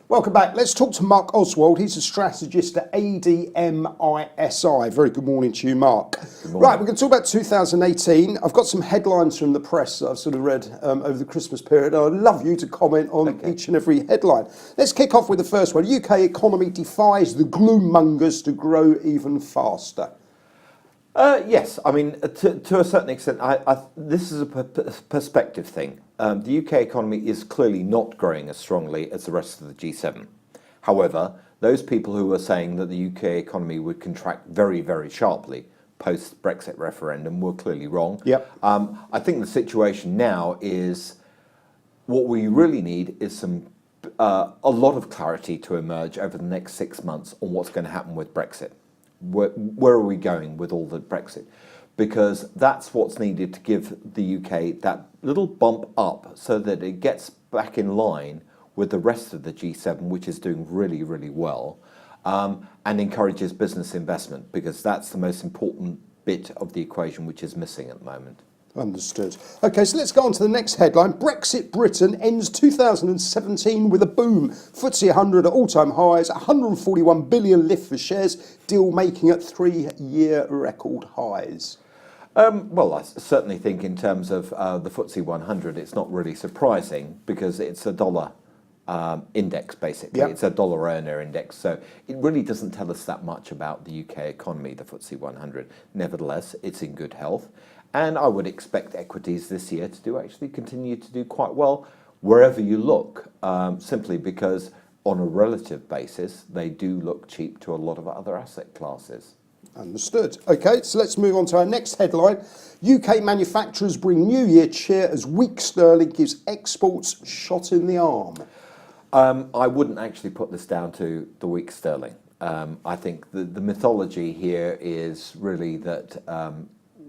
Welcome back. Let's talk to Marc Ostwald. He's a strategist at ADMISI. Very good morning to you, Mark. Right, we're going to talk about 2018. I've got some headlines from the press that I've sort of read over the Christmas period. I'd love you to comment on each and every headline. Let's kick off with the first one. UK economy defies the gloom mongers to grow even faster. Yes, I mean, to a certain extent, this is a perspective thing. The UK economy is clearly not growing as strongly as the rest of the G7. However, those people who were saying that the UK economy would contract very, very sharply post-Brexit referendum were clearly wrong. Yep. I think the situation now is what we really need is a lot of clarity to emerge over the next 6 months on what's going to happen with Brexit. Where are we going with all the Brexit? Because that's what's needed to give the UK that little bump up so that it gets back in line with the rest of the G7, which is doing really, really well, and encourages business investment, because that's the most important bit of the equation which is missing at the moment. Understood. Okay, so let's go on to the next headline. Brexit Britain ends 2017 with a boom. FTSE 100 at all-time highs, 141 billion lift for shares, deal making at 3-year record highs. Well, I certainly think in terms of the FTSE 100, it's not really surprising because it's a dollar index, basically. Yep. It's a dollar earner index, so it really doesn't tell us that much about the UK economy, the FTSE 100. Nevertheless, it's in good health. And I would expect equities this year to actually continue to do quite well wherever you look, simply because on a relative basis, they do look cheap to a lot of other asset classes. Understood. Okay, so let's move on to our next headline. UK manufacturers bring New Year cheer as weak sterling gives exports shot in the arm. I wouldn't actually put this down to the weak sterling. I think the mythology here is really that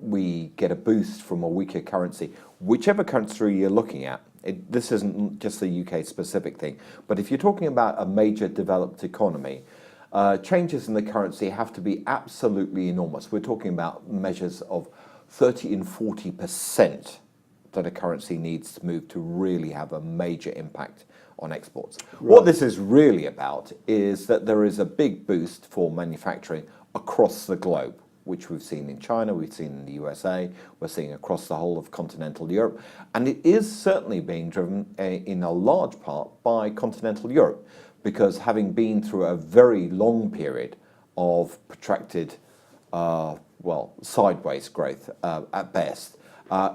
we get a boost from a weaker currency, whichever country you're looking at. This isn't just a UK specific thing, but if you're talking about a major developed economy, changes in the currency have to be absolutely enormous. We're talking about measures of 30 and 40% that a currency needs to move to really have a major impact on exports. Right. What this is really about is that there is a big boost for manufacturing across the globe, which we've seen in China, we've seen in the USA, we're seeing across the whole of continental Europe. And it is certainly being driven in a large part by continental Europe, because having been through a very long period of protracted, sideways growth at best,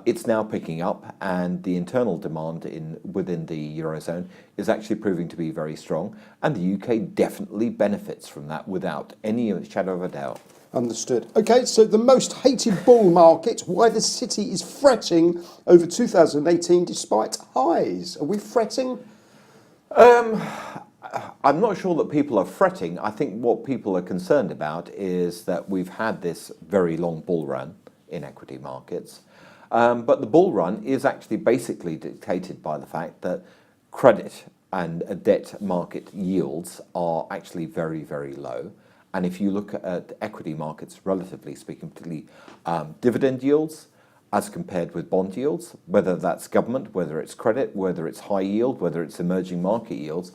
it's now picking up, and the internal demand within the Eurozone is actually proving to be very strong. And the UK definitely benefits from that without any shadow of a doubt. Understood. Okay, so the most hated bull market, why the city is fretting over 2018 despite highs. Are we fretting? I'm not sure that people are fretting. I think what people are concerned about is that we've had this very long bull run in equity markets. But the bull run is actually basically dictated by the fact that credit and debt market yields are actually very, very low. And if you look at equity markets, relatively speaking, particularly dividend yields as compared with bond yields, whether that's government, whether it's credit, whether it's high yield, whether it's emerging market yields,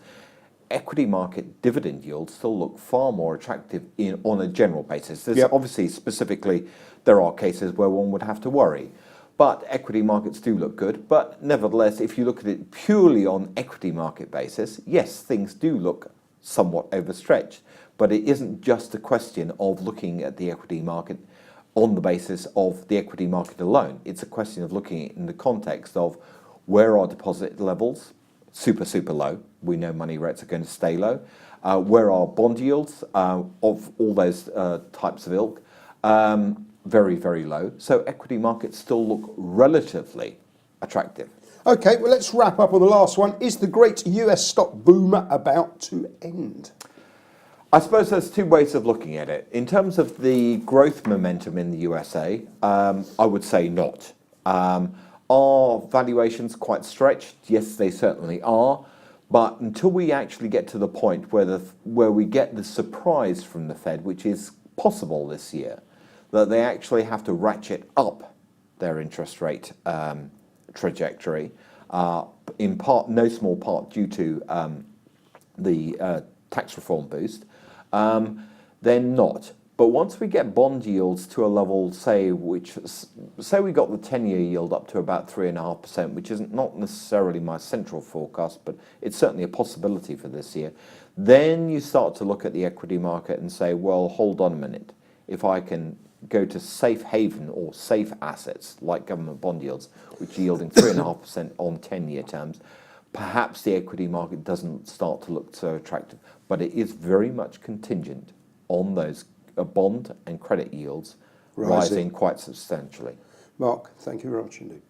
equity market dividend yields still look far more attractive on a general basis. There's obviously specifically, there are cases where one would have to worry. But equity markets do look good. But nevertheless, if you look at it purely on equity market basis, yes, things do look somewhat overstretched. But it isn't just a question of looking at the equity market on the basis of the equity market alone. It's a question of looking at it in the context of where are deposit levels, super, super low. We know money rates are going to stay low. Where are bond yields of all those types of ilk? Very, very low. So equity markets still look relatively attractive. Okay, well, let's wrap up on the last one. Is the great US stock boom about to end? I suppose there's two ways of looking at it. In terms of the growth momentum in the USA, I would say not. Are valuations quite stretched? Yes, they certainly are. But until we actually get to the point where we get the surprise from the Fed, which is possible this year, that they actually have to ratchet up their interest rate trajectory, in part, no small part due to the tax reform boost, they're not. But once we get bond yields to a level, say we got the 10-year yield up to about 3.5%, which isn't not necessarily my central forecast, but it's certainly a possibility for this year, then you start to look at the equity market and say, well, hold on a minute. If I can go to safe haven or safe assets like government bond yields, which are yielding 3.5% on 10-year terms, perhaps the equity market doesn't start to look so attractive. But it is very much contingent on those bond and credit yields rising quite substantially. Mark, thank you very much indeed.